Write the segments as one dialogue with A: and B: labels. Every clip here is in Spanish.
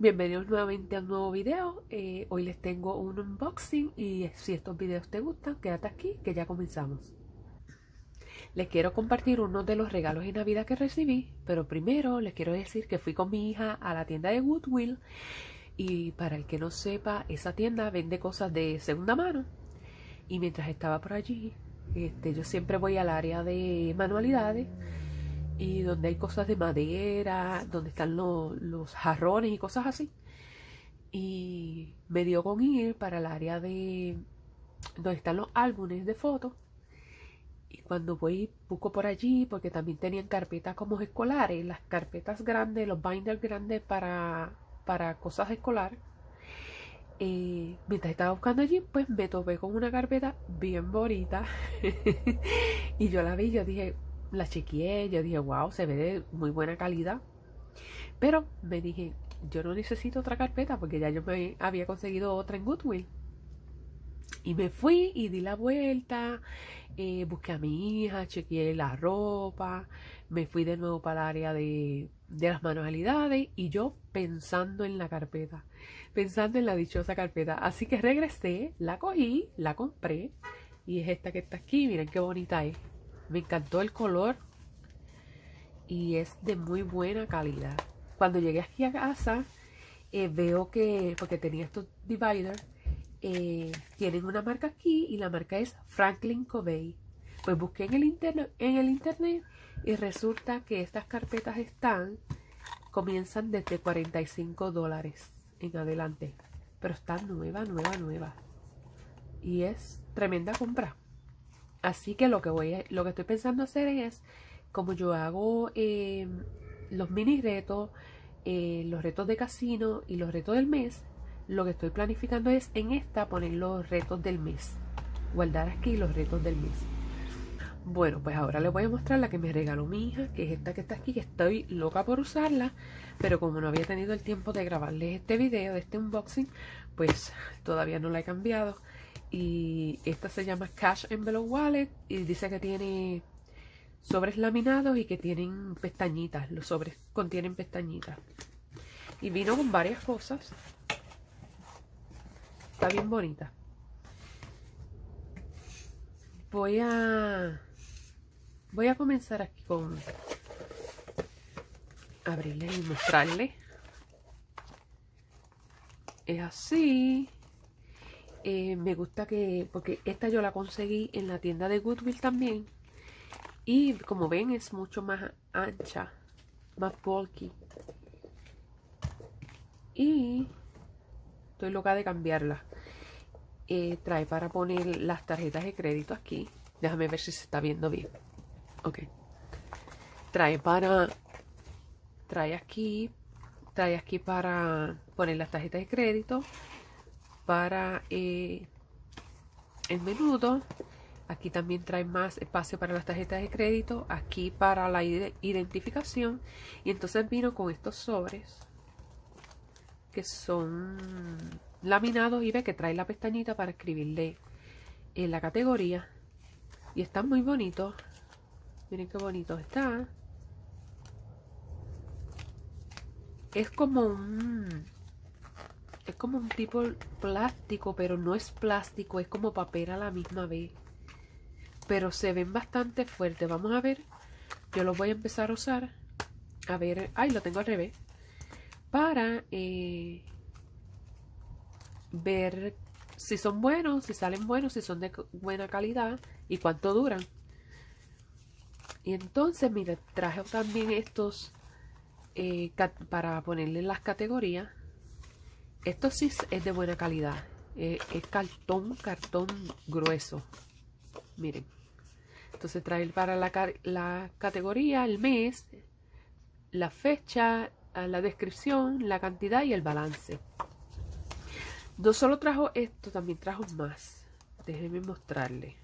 A: Bienvenidos nuevamente a un nuevo video. Hoy les tengo un unboxing y si estos videos te gustan, quédate aquí que ya comenzamos. Les quiero compartir uno de los regalos de Navidad que recibí, pero primero les quiero decir que fui con mi hija a la tienda de Goodwill y para el que no sepa, esa tienda vende cosas de segunda mano y mientras estaba por allí, yo siempre voy al área de manualidades y donde hay cosas de madera, donde están los jarrones y cosas así. Y me dio con ir para el área de donde están los álbumes de fotos. Y cuando voy, busco por allí, porque también tenían carpetas como escolares, las carpetas grandes, los binders grandes para cosas escolares. Mientras estaba buscando allí, pues me topé con una carpeta bien bonita. Y yo la vi, yo dije, la chequeé, yo dije, wow, se ve de muy buena calidad. Pero me dije, yo no necesito otra carpeta porque ya yo me había conseguido otra en Goodwill. Y me fui y di la vuelta, busqué a mi hija, chequeé la ropa, me fui de nuevo para el área de las manualidades y yo pensando en la carpeta, pensando en la dichosa carpeta. Así que regresé, la cogí, la compré y es esta que está aquí, miren qué bonita es. Me encantó el color y es de muy buena calidad. Cuando llegué aquí a casa, veo que, porque tenía estos dividers, tienen una marca aquí y la marca es Franklin Covey. Pues busqué en el internet y resulta que estas carpetas comienzan desde $45 en adelante. Pero están nueva, nueva, nueva. Y es tremenda compra. Así que lo que estoy pensando hacer es, como yo hago los mini retos, los retos de casino y los retos del mes, lo que estoy planificando es en esta poner los retos del mes. Guardar aquí los retos del mes. Bueno, pues ahora les voy a mostrar la que me regaló mi hija, que es esta que está aquí, que estoy loca por usarla, pero como no había tenido el tiempo de grabarles este video, de este unboxing, pues todavía no la he cambiado. Y esta se llama Cash Envelope Wallet y dice que tiene sobres laminados y que tienen pestañitas. Los sobres contienen pestañitas. Y vino con varias cosas. Está bien bonita. Voy a comenzar aquí con abrirle y mostrarle. Es así. Me gusta porque esta yo la conseguí en la tienda de Goodwill también. Y como ven es mucho más ancha, más bulky. Y estoy loca de cambiarla. Trae para poner las tarjetas de crédito aquí. Déjame ver si se está viendo bien. Ok. Trae aquí para poner las tarjetas de crédito. Para el menudo. Aquí también trae más espacio para las tarjetas de crédito. Aquí para la identificación. Y entonces vino con estos sobres que son laminados y ve que trae la pestañita para escribirle en la categoría. Y están muy bonitos. Miren qué bonito está. Es como un tipo plástico, pero no es plástico, es como papel a la misma vez. Pero se ven bastante fuertes. Vamos a ver. Yo los voy a empezar a usar. A ver. Ay, lo tengo al revés. Para ver si son buenos, si salen buenos, si son de buena calidad y cuánto duran. Y entonces, mire, traje también estos para ponerle las categorías. Esto sí es de buena calidad. Es cartón grueso. Miren. Entonces trae para la categoría, el mes, la fecha, la descripción, la cantidad y el balance. No solo trajo esto, también trajo más. Déjenme mostrarle.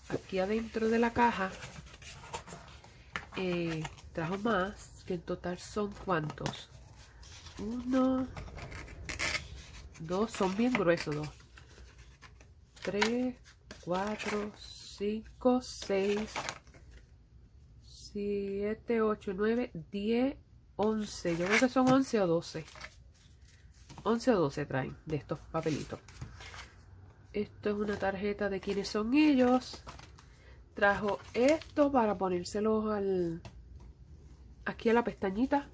A: Aquí adentro de la caja trajo más, que en total son ¿cuántos? 1, 2, son bien gruesos, 2, 3, 4, 5, 6, 7, 8, 9, 10, 11, yo creo que son 11 o 12. 11 o 12 traen de estos papelitos. Esto es una tarjeta de quiénes son ellos. Trajo esto para ponérselo aquí a la pestañita.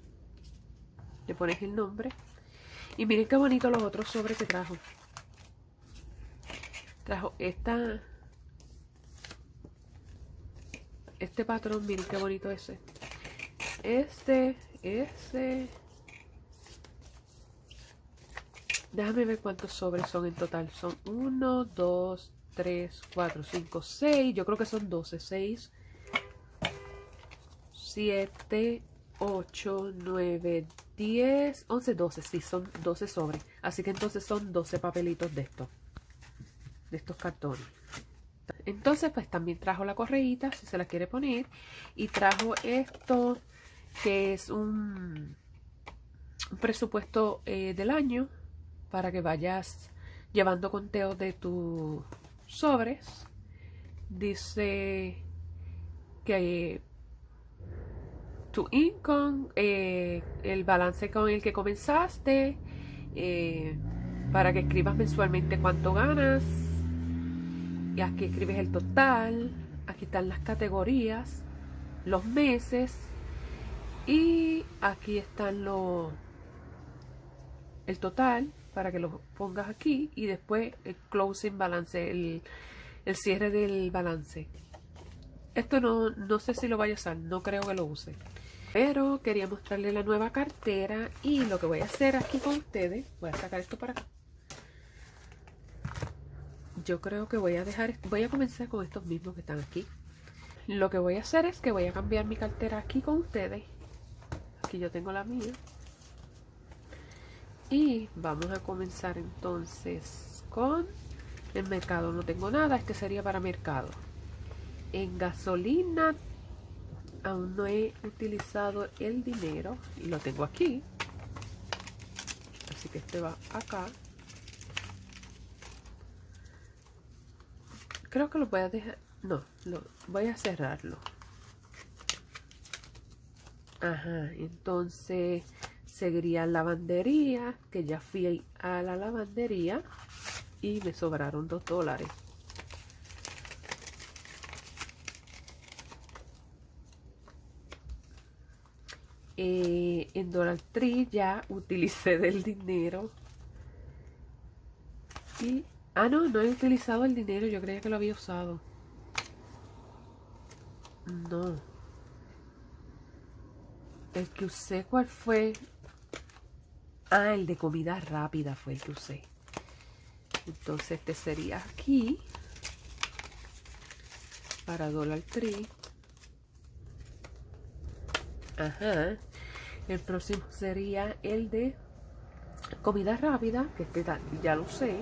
A: Le pones el nombre. Y miren qué bonito los otros sobres que trajo. Trajo este patrón, miren qué bonito ese. Este. Déjame ver cuántos sobres son en total. Son 1, 2, 3, 4, 5, 6. Yo creo que son 12. 6, 7, 8, 9, 10, 11, 12. Sí, son 12 sobres. Así que entonces son 12 papelitos de estos cartones. Entonces, pues también trajo la correíta, si se la quiere poner. Y trajo esto, que es un presupuesto del año, para que vayas llevando conteo de tus sobres. Dice que tu income, el balance con el que comenzaste, para que escribas mensualmente cuánto ganas. Y aquí escribes el total. Aquí están las categorías, los meses, y aquí están el total para que lo pongas aquí, y después el closing balance, el cierre del balance. Esto no sé si lo vaya a usar, no creo que lo use, pero quería mostrarle la nueva cartera. Y lo que voy a hacer aquí con ustedes, voy a sacar esto para acá. Yo creo que voy a comenzar con estos mismos que están aquí. Lo que voy a hacer es que voy a cambiar mi cartera aquí con ustedes. Aquí yo tengo la mía. Y vamos a comenzar entonces con el mercado. No tengo nada, este sería para mercado. En gasolina aún no he utilizado el dinero y lo tengo aquí. Así que este va acá. Creo que lo voy a dejar, no, voy a cerrarlo. Ajá, entonces seguiría lavandería, que ya fui a la lavandería y me sobraron $2. En Dollar Tree ya utilicé del dinero. Y no he utilizado el dinero, yo creía que lo había usado. No. El que usé, ¿cuál fue? El de comida rápida fue el que usé. Entonces este sería aquí, para Dollar Tree. Ajá. El próximo sería el de comida rápida, que este ya lo usé.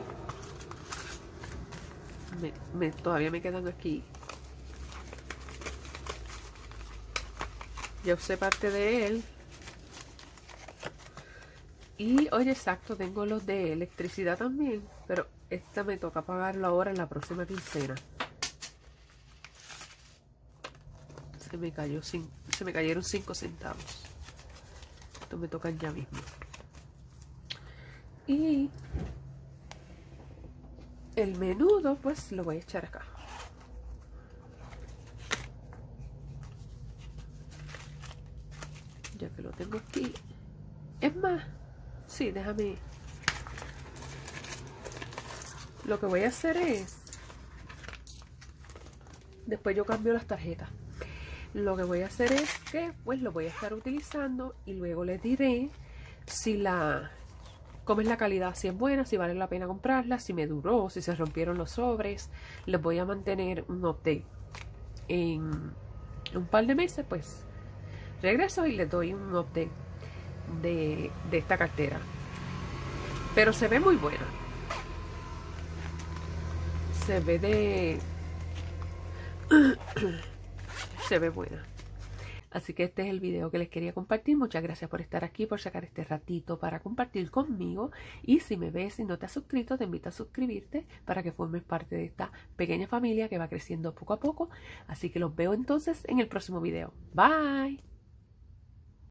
A: Todavía me quedan aquí. Ya usé parte de él. Y oye, exacto, tengo los de electricidad también, pero esta me toca pagarlo ahora en la próxima quincena. Se me cayeron 5 centavos. Esto me toca ya mismo. Y el menudo, pues lo voy a echar acá. Ya que lo tengo aquí. Es más, sí, déjame. Lo que voy a hacer es, después yo cambio las tarjetas. Lo que voy a hacer es que pues lo voy a estar utilizando y luego les diré si cómo es la calidad, si es buena, si vale la pena comprarla, si me duró, si se rompieron los sobres. Les voy a mantener un update. En un par de meses pues regreso y les doy un update de esta cartera. Pero se ve muy buena. Se ve buena. Así que este es el video que les quería compartir. Muchas gracias por estar aquí, por sacar este ratito para compartir conmigo. Y si me ves y no te has suscrito, te invito a suscribirte para que formes parte de esta pequeña familia que va creciendo poco a poco. Así que los veo entonces en el próximo video. Bye.